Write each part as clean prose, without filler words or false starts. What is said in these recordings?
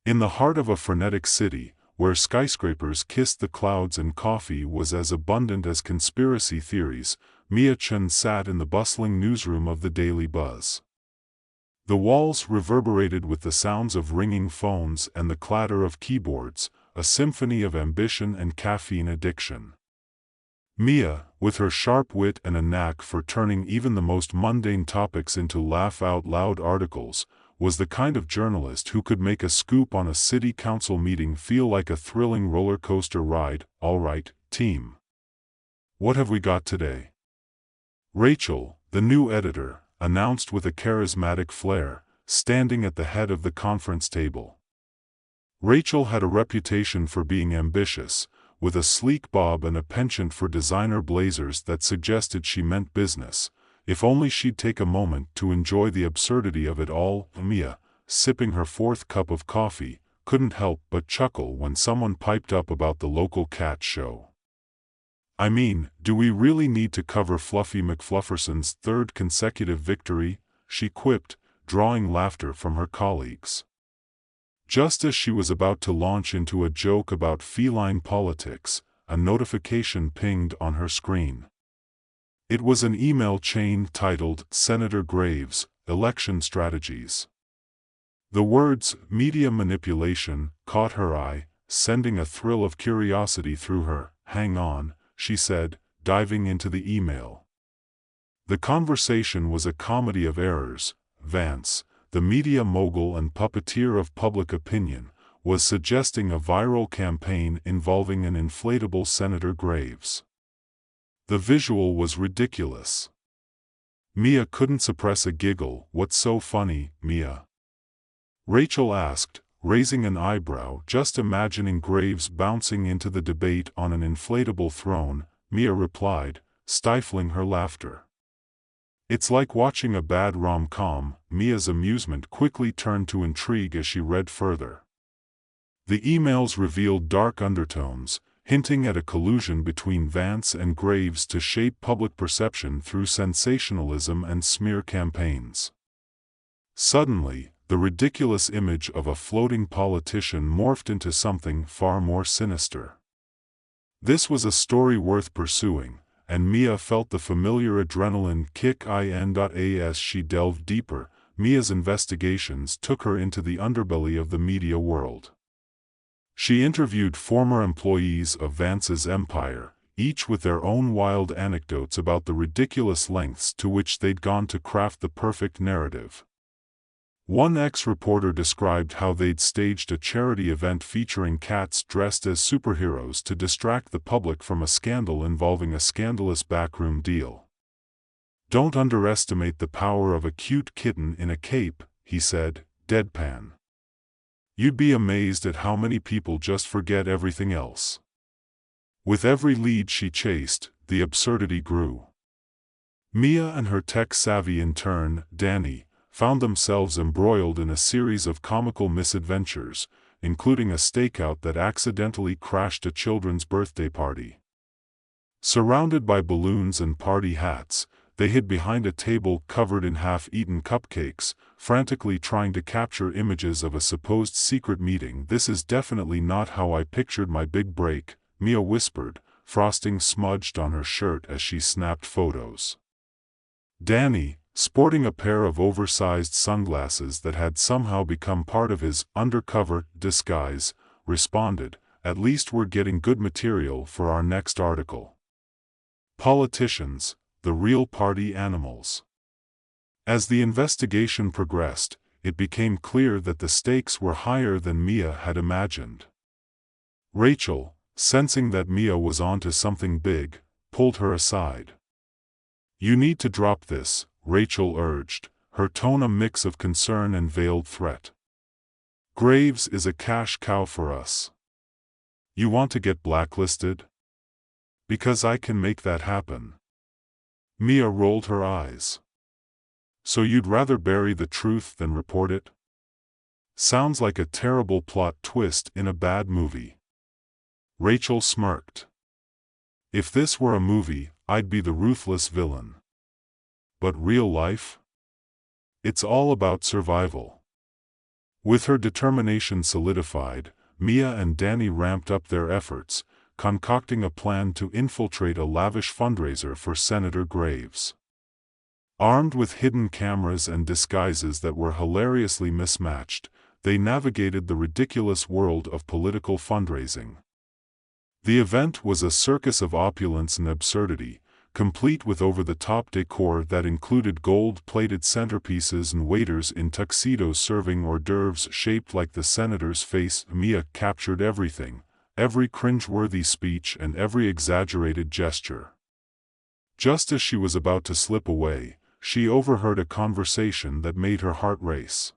In the heart of a frenetic city, where skyscrapers kissed the clouds and coffee was as abundant as conspiracy theories, Mia Chen sat in the bustling newsroom of the Daily Buzz. The walls reverberated with the sounds of ringing phones and the clatter of keyboards, a symphony of ambition and caffeine addiction. Mia, with her sharp wit and a knack for turning even the most mundane topics into laugh-out-loud articles, was the kind of journalist who could make a scoop on a city council meeting feel like a thrilling roller coaster ride. "All right, team. What have we got today?" Rachel, the new editor, announced with a charismatic flair, standing at the head of the conference table. Rachel had a reputation for being ambitious, with a sleek bob and a penchant for designer blazers that suggested she meant business. If only she'd take a moment to enjoy the absurdity of it all. Mia, sipping her fourth cup of coffee, couldn't help but chuckle when someone piped up about the local cat show. "I mean, do we really need to cover Fluffy McFlufferson's third consecutive victory?" she quipped, drawing laughter from her colleagues. Just as she was about to launch into a joke about feline politics, a notification pinged on her screen. It was an email chain titled "Senator Graves, Election Strategies." The words "media manipulation" caught her eye, sending a thrill of curiosity through her. "Hang on," she said, diving into the email. The conversation was a comedy of errors. Vance, the media mogul and puppeteer of public opinion, was suggesting a viral campaign involving an inflatable Senator Graves. The visual was ridiculous. Mia couldn't suppress a giggle. "What's so funny, Mia?" Rachel asked, raising an eyebrow, just imagining Graves bouncing into the debate on an inflatable throne. Mia replied, stifling her laughter. "It's like watching a bad rom-com." Mia's amusement quickly turned to intrigue as she read further. The emails revealed dark undertones, hinting at a collusion between Vance and Graves to shape public perception through sensationalism and smear campaigns. Suddenly, the ridiculous image of a floating politician morphed into something far more sinister. This was a story worth pursuing, and Mia felt the familiar adrenaline kick. As she delved deeper, Mia's investigations took her into the underbelly of the media world. She interviewed former employees of Vance's empire, each with their own wild anecdotes about the ridiculous lengths to which they'd gone to craft the perfect narrative. One ex-reporter described how they'd staged a charity event featuring cats dressed as superheroes to distract the public from a scandal involving a scandalous backroom deal. "Don't underestimate the power of a cute kitten in a cape," he said, deadpan. "You'd be amazed at how many people just forget everything else." With every lead she chased, the absurdity grew. Mia and her tech-savvy intern, Danny, found themselves embroiled in a series of comical misadventures, including a stakeout that accidentally crashed a children's birthday party. Surrounded by balloons and party hats, they hid behind a table covered in half-eaten cupcakes, frantically trying to capture images of a supposed secret meeting. "This is definitely not how I pictured my big break," Mia whispered, frosting smudged on her shirt as she snapped photos. Danny, sporting a pair of oversized sunglasses that had somehow become part of his undercover disguise, responded, "At least we're getting good material for our next article." Politicians, the real party animals. As the investigation progressed, it became clear that the stakes were higher than Mia had imagined. Rachel, sensing that Mia was onto something big, pulled her aside. "You need to drop this," Rachel urged, her tone a mix of concern and veiled threat. "Graves is a cash cow for us. You want to get blacklisted? Because I can make that happen." Mia rolled her eyes. "So you'd rather bury the truth than report it? Sounds like a terrible plot twist in a bad movie." Rachel smirked. "If this were a movie, I'd be the ruthless villain. But real life? It's all about survival. With her determination solidified, Mia and Danny ramped up their efforts, concocting a plan to infiltrate a lavish fundraiser for Senator Graves. Armed with hidden cameras and disguises that were hilariously mismatched, they navigated the ridiculous world of political fundraising. The event was a circus of opulence and absurdity, complete with over-the-top decor that included gold-plated centerpieces and waiters in tuxedos serving hors d'oeuvres shaped like the senator's face. Mia captured everything, every cringe-worthy speech and every exaggerated gesture. Just as she was about to slip away, she overheard a conversation that made her heart race.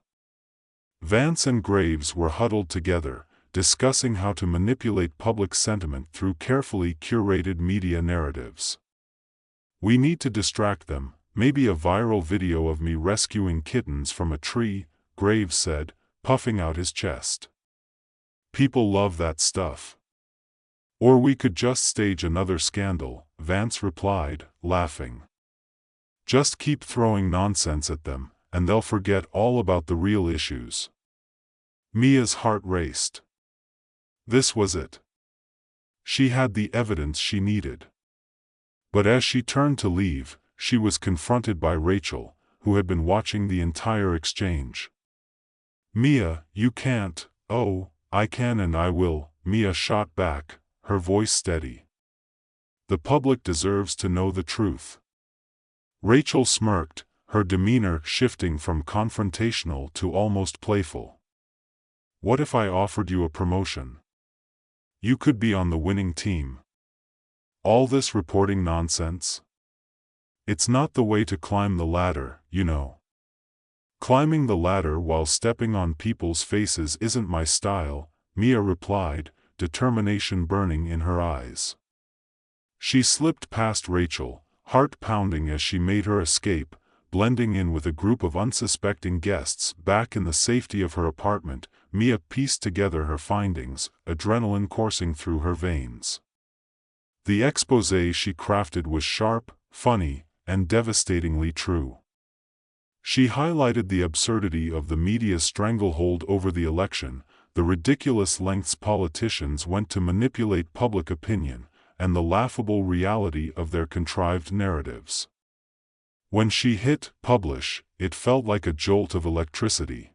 Vance and Graves were huddled together, discussing how to manipulate public sentiment through carefully curated media narratives. "We need to distract them, maybe a viral video of me rescuing kittens from a tree," Graves said, puffing out his chest. "People love that stuff." "Or we could just stage another scandal," Vance replied, laughing. "Just keep throwing nonsense at them, and they'll forget all about the real issues." Mia's heart raced. This was it. She had the evidence she needed. But as she turned to leave, she was confronted by Rachel, who had been watching the entire exchange. "Mia, you can't." "Oh, I can and I will," Mia shot back, her voice steady. "The public deserves to know the truth." Rachel smirked, her demeanor shifting from confrontational to almost playful. "What if I offered you a promotion? You could be on the winning team. All this reporting nonsense? It's not the way to climb the ladder, you know." "Climbing the ladder while stepping on people's faces isn't my style," Mia replied, determination burning in her eyes. She slipped past Rachel, heart pounding as she made her escape, blending in with a group of unsuspecting guests. Back in the safety of her apartment, Mia pieced together her findings, adrenaline coursing through her veins. The exposé she crafted was sharp, funny, and devastatingly true. She highlighted the absurdity of the media's stranglehold over the election, the ridiculous lengths politicians went to manipulate public opinion, and the laughable reality of their contrived narratives. When she hit publish, it felt like a jolt of electricity.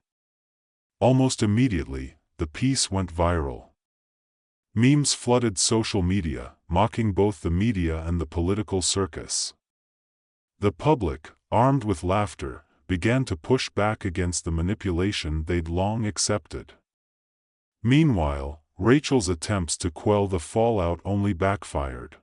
Almost immediately, the piece went viral. Memes flooded social media, mocking both the media and the political circus. The public, armed with laughter, began to push back against the manipulation they'd long accepted. Meanwhile, Rachel's attempts to quell the fallout only backfired.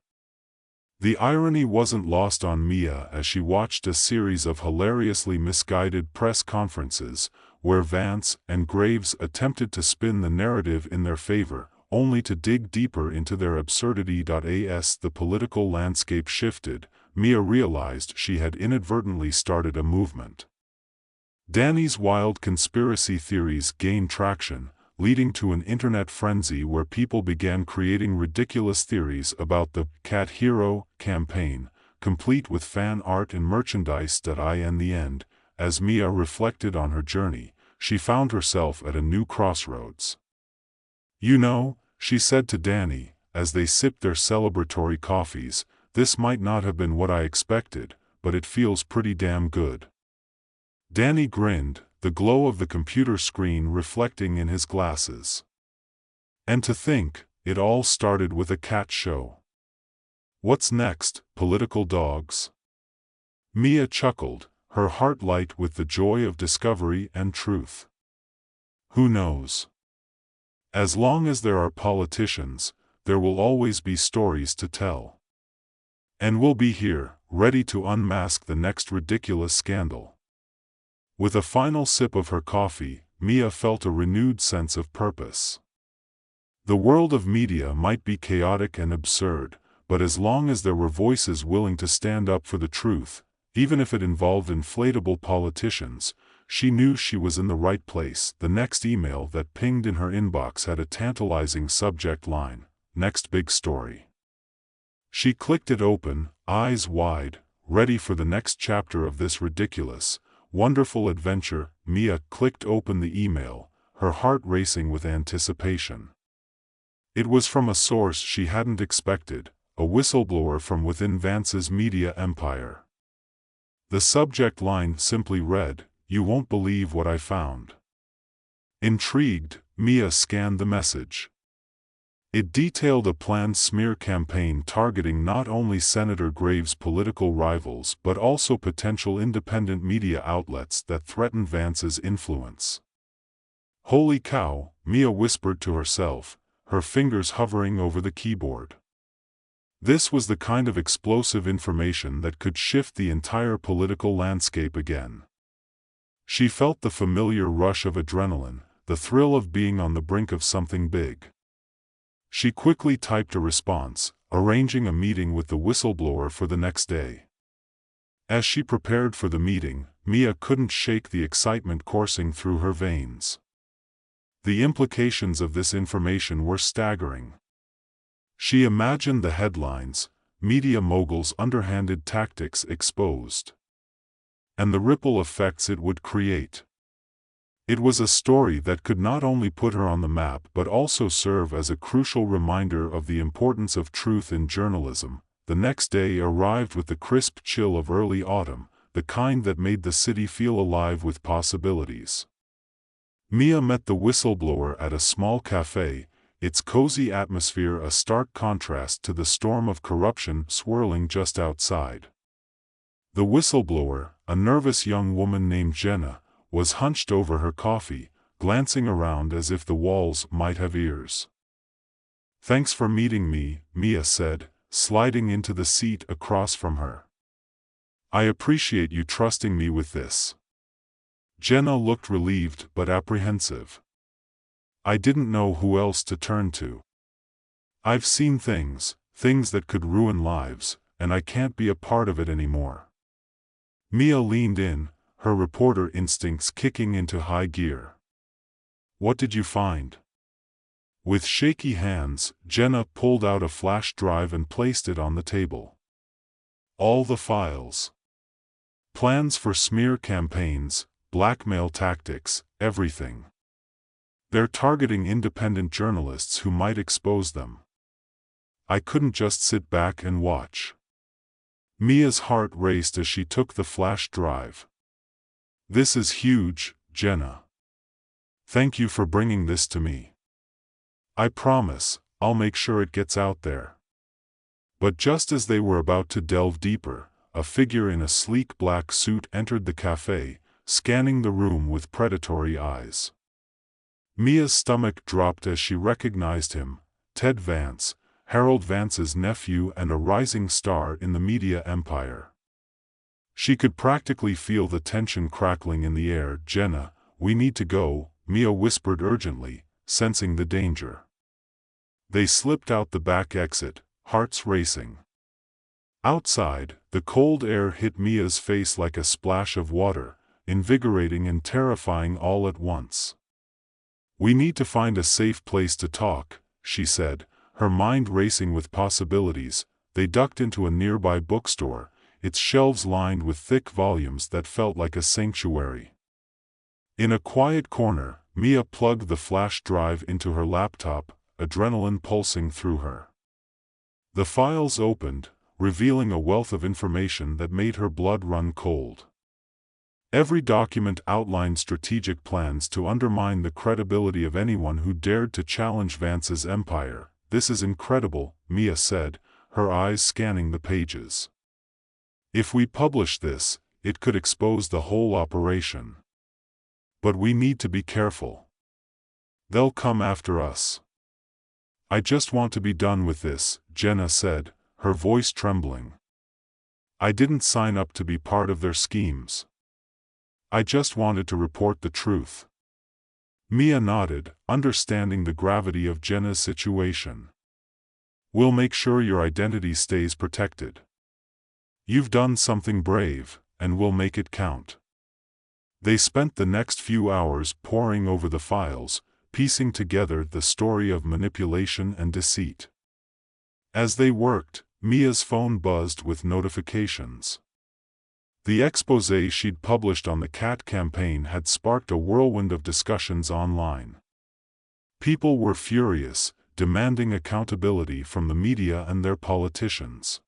The irony wasn't lost on Mia as she watched a series of hilariously misguided press conferences, where Vance and Graves attempted to spin the narrative in their favor, only to dig deeper into their absurdity. As the political landscape shifted, Mia realized she had inadvertently started a movement. Danny's wild conspiracy theories gained traction, leading to an internet frenzy where people began creating ridiculous theories about the Cat Hero campaign, complete with fan art and merchandise. In the end, as Mia reflected on her journey, she found herself at a new crossroads. "You know," she said to Danny, as they sipped their celebratory coffees, "this might not have been what I expected, but it feels pretty damn good." Danny grinned, the glow of the computer screen reflecting in his glasses. "And to think, it all started with a cat show. What's next, political dogs?" Mia chuckled, her heart light with the joy of discovery and truth. "Who knows? As long as there are politicians, there will always be stories to tell. And we'll be here, ready to unmask the next ridiculous scandal." With a final sip of her coffee, Mia felt a renewed sense of purpose. The world of media might be chaotic and absurd, but as long as there were voices willing to stand up for the truth, even if it involved inflatable politicians, she knew she was in the right place. The next email that pinged in her inbox had a tantalizing subject line, "Next Big Story." She clicked it open, eyes wide, ready for the next chapter of this ridiculous, wonderful adventure. Mia clicked open the email, her heart racing with anticipation. It was from a source she hadn't expected, a whistleblower from within Vance's media empire. The subject line simply read, "You won't believe what I found." Intrigued, Mia scanned the message. It detailed a planned smear campaign targeting not only Senator Graves' political rivals but also potential independent media outlets that threatened Vance's influence. "Holy cow," Mia whispered to herself, her fingers hovering over the keyboard. This was the kind of explosive information that could shift the entire political landscape again. She felt the familiar rush of adrenaline, the thrill of being on the brink of something big. She quickly typed a response, arranging a meeting with the whistleblower for the next day. As she prepared for the meeting, Mia couldn't shake the excitement coursing through her veins. The implications of this information were staggering. She imagined the headlines, "Media moguls' underhanded tactics exposed," and the ripple effects it would create. It was a story that could not only put her on the map but also serve as a crucial reminder of the importance of truth in journalism. The next day arrived with the crisp chill of early autumn, the kind that made the city feel alive with possibilities. Mia met the whistleblower at a small cafe, its cozy atmosphere a stark contrast to the storm of corruption swirling just outside. The whistleblower, a nervous young woman named Jenna, was hunched over her coffee, glancing around as if the walls might have ears. "Thanks for meeting me," Mia said, sliding into the seat across from her. "I appreciate you trusting me with this." Jenna looked relieved but apprehensive. "I didn't know who else to turn to. I've seen things that could ruin lives, and I can't be a part of it anymore." Mia leaned in, her reporter instincts kicking into high gear. "What did you find?" With shaky hands, Jenna pulled out a flash drive and placed it on the table. "All the files. Plans for smear campaigns, blackmail tactics, everything. They're targeting independent journalists who might expose them. I couldn't just sit back and watch." Mia's heart raced as she took the flash drive. "This is huge, Jenna. Thank you for bringing this to me. I promise, I'll make sure it gets out there." But just as they were about to delve deeper, a figure in a sleek black suit entered the cafe, scanning the room with predatory eyes. Mia's stomach dropped as she recognized him, Ted Vance, Harold Vance's nephew and a rising star in the media empire. She could practically feel the tension crackling in the air. "Jenna, we need to go," Mia whispered urgently, sensing the danger. They slipped out the back exit, hearts racing. Outside, the cold air hit Mia's face like a splash of water, invigorating and terrifying all at once. "We need to find a safe place to talk," she said, her mind racing with possibilities. They ducked into a nearby bookstore, its shelves lined with thick volumes that felt like a sanctuary. In a quiet corner, Mia plugged the flash drive into her laptop, adrenaline pulsing through her. The files opened, revealing a wealth of information that made her blood run cold. Every document outlined strategic plans to undermine the credibility of anyone who dared to challenge Vance's empire. "This is incredible," Mia said, her eyes scanning the pages. "If we publish this, it could expose the whole operation. But we need to be careful. They'll come after us." "I just want to be done with this," Jenna said, her voice trembling. "I didn't sign up to be part of their schemes. I just wanted to report the truth." Mia nodded, understanding the gravity of Jenna's situation. "We'll make sure your identity stays protected. You've done something brave, and we'll make it count." They spent the next few hours poring over the files, piecing together the story of manipulation and deceit. As they worked, Mia's phone buzzed with notifications. The exposé she'd published on the cat campaign had sparked a whirlwind of discussions online. People were furious, demanding accountability from the media and their politicians.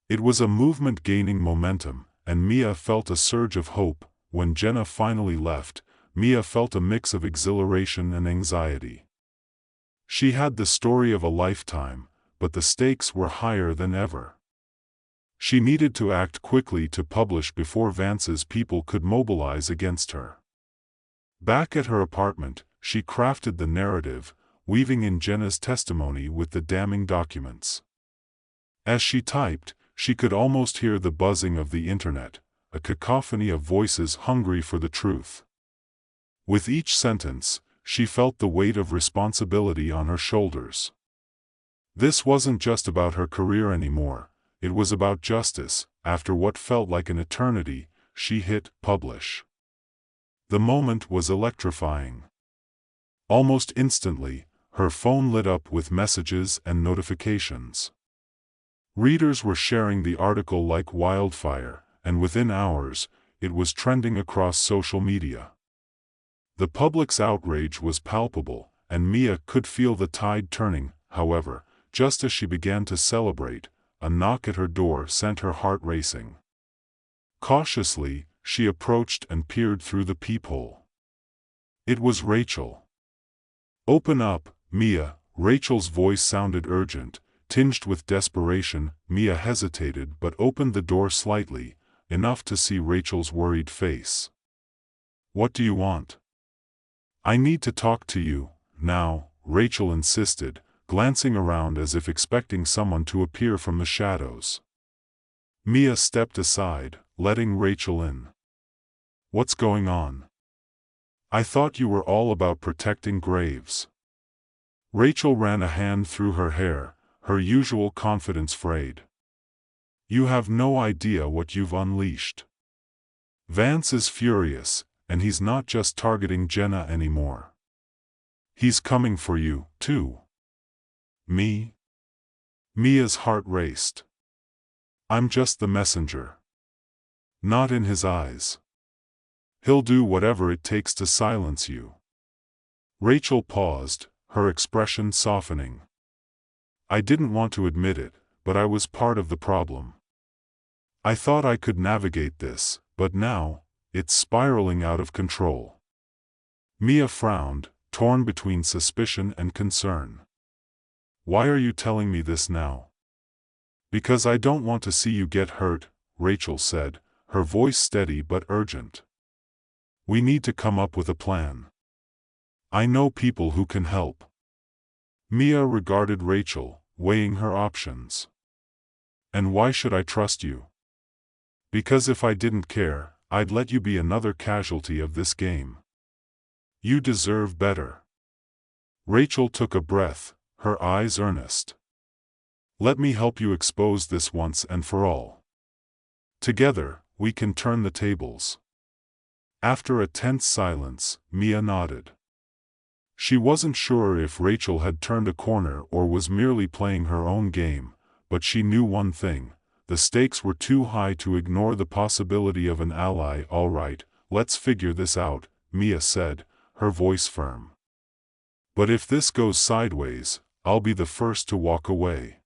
It was a movement gaining momentum, and Mia felt a surge of hope. When Jenna finally left, Mia felt a mix of exhilaration and anxiety. She had the story of a lifetime, but the stakes were higher than ever. She needed to act quickly to publish before Vance's people could mobilize against her. Back at her apartment, she crafted the narrative, weaving in Jenna's testimony with the damning documents. As she typed, she could almost hear the buzzing of the internet, a cacophony of voices hungry for the truth. With each sentence, she felt the weight of responsibility on her shoulders. This wasn't just about her career anymore, it was about justice. After what felt like an eternity, she hit publish. The moment was electrifying. Almost instantly, her phone lit up with messages and notifications. Readers were sharing the article like wildfire, and within hours, it was trending across social media. The public's outrage was palpable, and Mia could feel the tide turning. However, just as she began to celebrate, a knock at her door sent her heart racing. Cautiously, she approached and peered through the peephole. It was Rachel. "Open up, Mia," Rachel's voice sounded urgent, tinged with desperation. Mia hesitated but opened the door slightly, enough to see Rachel's worried face. "What do you want?" "I need to talk to you, now," Rachel insisted, glancing around as if expecting someone to appear from the shadows. Mia stepped aside, letting Rachel in. "What's going on? I thought you were all about protecting graves." Rachel ran a hand through her hair, her usual confidence frayed. "You have no idea what you've unleashed. Vance is furious, and he's not just targeting Jenna anymore. He's coming for you, too." "Me?" Mia's heart raced. "I'm just the messenger." "Not in his eyes. He'll do whatever it takes to silence you." Rachel paused, her expression softening. "I didn't want to admit it, but I was part of the problem. I thought I could navigate this, but now, it's spiraling out of control." Mia frowned, torn between suspicion and concern. "Why are you telling me this now?" "Because I don't want to see you get hurt," Rachel said, her voice steady but urgent. "We need to come up with a plan. I know people who can help." Mia regarded Rachel, weighing her options. "And why should I trust you?" "Because if I didn't care, I'd let you be another casualty of this game. You deserve better." Rachel took a breath, her eyes earnest. "Let me help you expose this once and for all. Together, we can turn the tables." After a tense silence, Mia nodded. She wasn't sure if Rachel had turned a corner or was merely playing her own game, but she knew one thing: the stakes were too high to ignore the possibility of an ally. "All right, let's figure this out," Mia said, her voice firm. "But if this goes sideways, I'll be the first to walk away."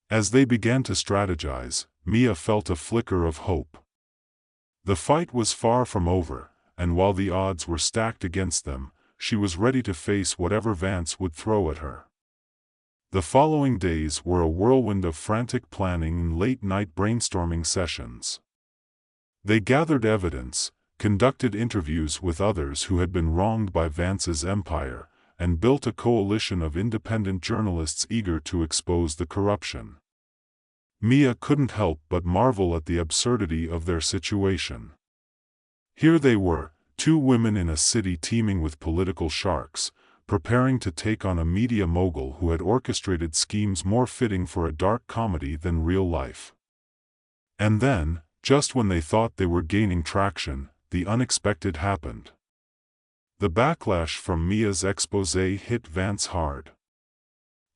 As they began to strategize, Mia felt a flicker of hope. The fight was far from over, and while the odds were stacked against them, she was ready to face whatever Vance would throw at her. The following days were a whirlwind of frantic planning and late-night brainstorming sessions. They gathered evidence, conducted interviews with others who had been wronged by Vance's empire, and built a coalition of independent journalists eager to expose the corruption. Mia couldn't help but marvel at the absurdity of their situation. Here they were, two women in a city teeming with political sharks, preparing to take on a media mogul who had orchestrated schemes more fitting for a dark comedy than real life. And then, just when they thought they were gaining traction, the unexpected happened. The backlash from Mia's exposé hit Vance hard.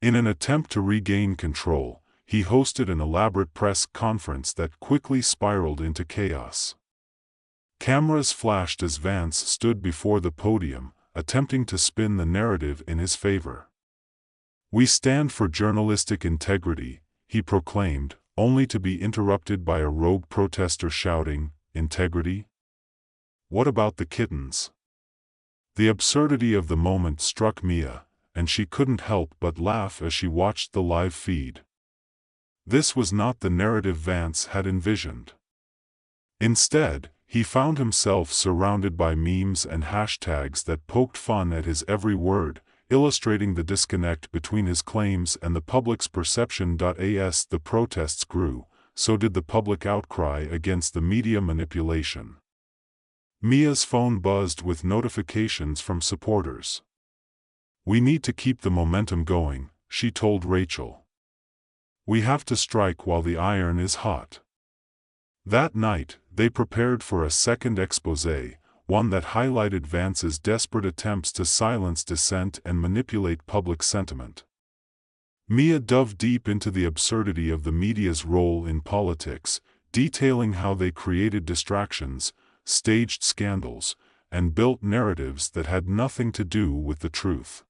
In an attempt to regain control, he hosted an elaborate press conference that quickly spiraled into chaos. Cameras flashed as Vance stood before the podium, attempting to spin the narrative in his favor. "We stand for journalistic integrity," he proclaimed, only to be interrupted by a rogue protester shouting, "Integrity? What about the kittens?" The absurdity of the moment struck Mia, and she couldn't help but laugh as she watched the live feed. This was not the narrative Vance had envisioned. Instead, he found himself surrounded by memes and hashtags that poked fun at his every word, illustrating the disconnect between his claims and the public's perception. As the protests grew, so did the public outcry against the media manipulation. Mia's phone buzzed with notifications from supporters. "We need to keep the momentum going," she told Rachel. "We have to strike while the iron is hot." That night, they prepared for a second exposé, one that highlighted Vance's desperate attempts to silence dissent and manipulate public sentiment. Mia dove deep into the absurdity of the media's role in politics, detailing how they created distractions, staged scandals, and built narratives that had nothing to do with the truth.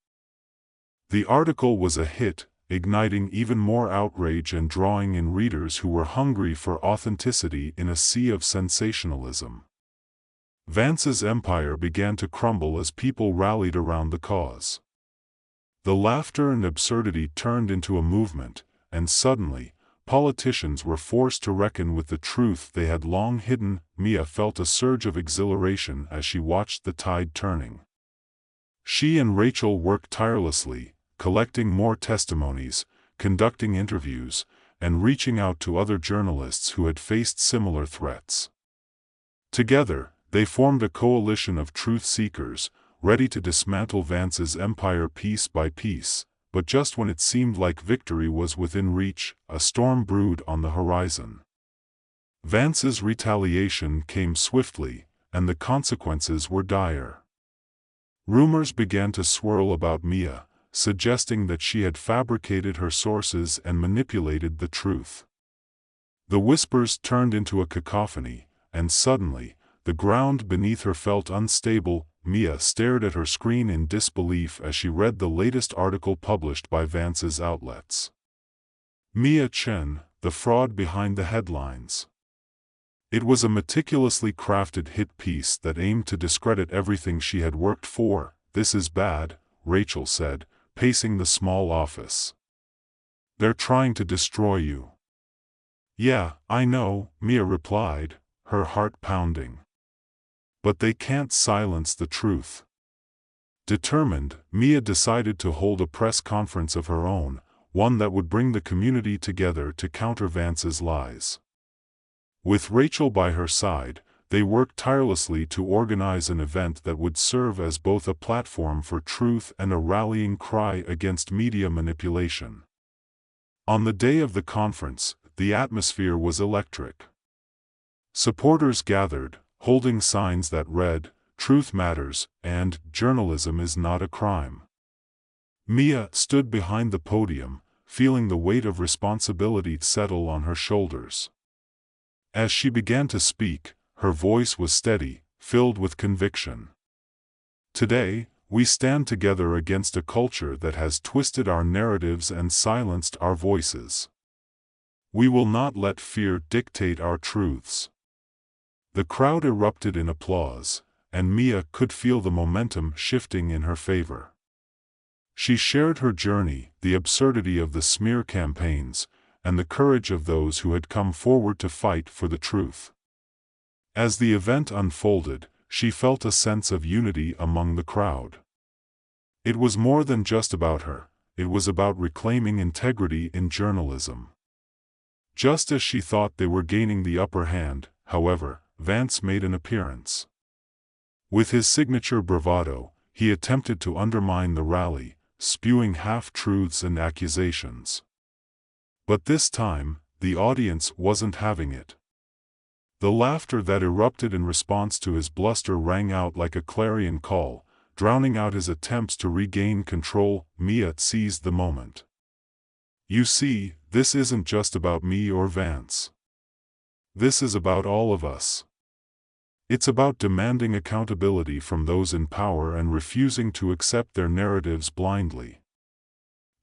The article was a hit, igniting even more outrage and drawing in readers who were hungry for authenticity in a sea of sensationalism. Vance's empire began to crumble as people rallied around the cause. The laughter and absurdity turned into a movement, and suddenly, politicians were forced to reckon with the truth they had long hidden. Mia felt a surge of exhilaration as she watched the tide turning. She and Rachel worked tirelessly, collecting more testimonies, conducting interviews, and reaching out to other journalists who had faced similar threats. Together, they formed a coalition of truth seekers, ready to dismantle Vance's empire piece by piece, but just when it seemed like victory was within reach, a storm brewed on the horizon. Vance's retaliation came swiftly, and the consequences were dire. Rumors began to swirl about Mia, suggesting that she had fabricated her sources and manipulated the truth. The whispers turned into a cacophony, and suddenly, the ground beneath her felt unstable. Mia stared at her screen in disbelief as she read the latest article published by Vance's outlets. Mia Chen, the fraud behind the headlines. It was a meticulously crafted hit piece that aimed to discredit everything she had worked for. "This is bad," Rachel said, pacing the small office. "They're trying to destroy you." "Yeah, I know," Mia replied, her heart pounding. "But they can't silence the truth." Determined, Mia decided to hold a press conference of her own, one that would bring the community together to counter Vance's lies. With Rachel by her side, they worked tirelessly to organize an event that would serve as both a platform for truth and a rallying cry against media manipulation. On the day of the conference, the atmosphere was electric. Supporters gathered, holding signs that read, "Truth matters," and "Journalism is not a crime." Mia stood behind the podium, feeling the weight of responsibility settle on her shoulders. As she began to speak, her voice was steady, filled with conviction. "Today, we stand together against a culture that has twisted our narratives and silenced our voices. We will not let fear dictate our truths." The crowd erupted in applause, and Mia could feel the momentum shifting in her favor. She shared her journey, the absurdity of the smear campaigns, and the courage of those who had come forward to fight for the truth. As the event unfolded, she felt a sense of unity among the crowd. It was more than just about her, it was about reclaiming integrity in journalism. Just as she thought they were gaining the upper hand, however, Vance made an appearance. With his signature bravado, he attempted to undermine the rally, spewing half-truths and accusations. But this time, the audience wasn't having it. The laughter that erupted in response to his bluster rang out like a clarion call, drowning out his attempts to regain control. Mia seized the moment. "You see, this isn't just about me or Vance. This is about all of us. It's about demanding accountability from those in power and refusing to accept their narratives blindly."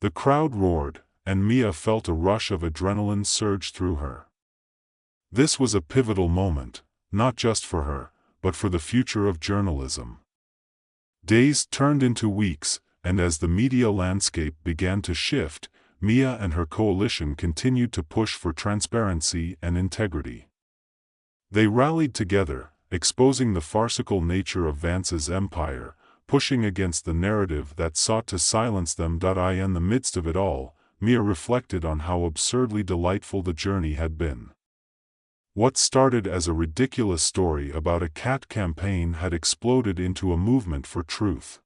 The crowd roared, and Mia felt a rush of adrenaline surge through her. This was a pivotal moment, not just for her, but for the future of journalism. Days turned into weeks, and as the media landscape began to shift, Mia and her coalition continued to push for transparency and integrity. They rallied together, exposing the farcical nature of Vance's empire, pushing against the narrative that sought to silence them. In the midst of it all, Mia reflected on how absurdly delightful the journey had been. What started as a ridiculous story about a cat campaign had exploded into a movement for truth.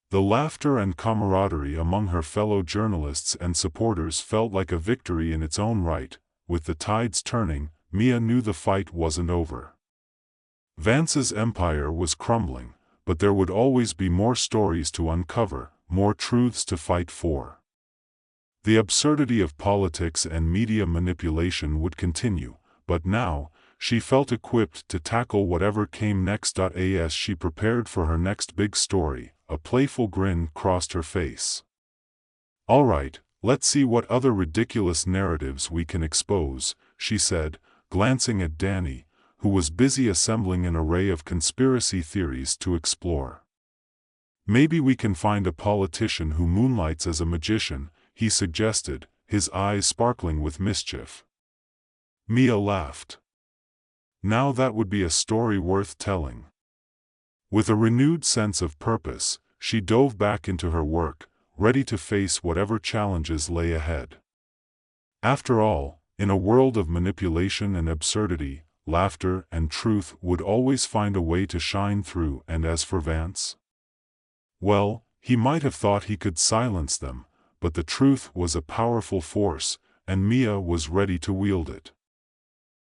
The laughter and camaraderie among her fellow journalists and supporters felt like a victory in its own right. With the tides turning, Mia knew the fight wasn't over. Vance's empire was crumbling, but there would always be more stories to uncover, more truths to fight for. The absurdity of politics and media manipulation would continue, but now, she felt equipped to tackle whatever came next. As she prepared for her next big story, a playful grin crossed her face. "All right, let's see what other ridiculous narratives we can expose," she said, glancing at Danny, who was busy assembling an array of conspiracy theories to explore. "Maybe we can find a politician who moonlights as a magician," he suggested, his eyes sparkling with mischief. Mia laughed. Now that would be a story worth telling. With a renewed sense of purpose, she dove back into her work, ready to face whatever challenges lay ahead. After all, in a world of manipulation and absurdity, laughter and truth would always find a way to shine through. And as for Vance? Well, he might have thought he could silence them, but the truth was a powerful force, and Mia was ready to wield it.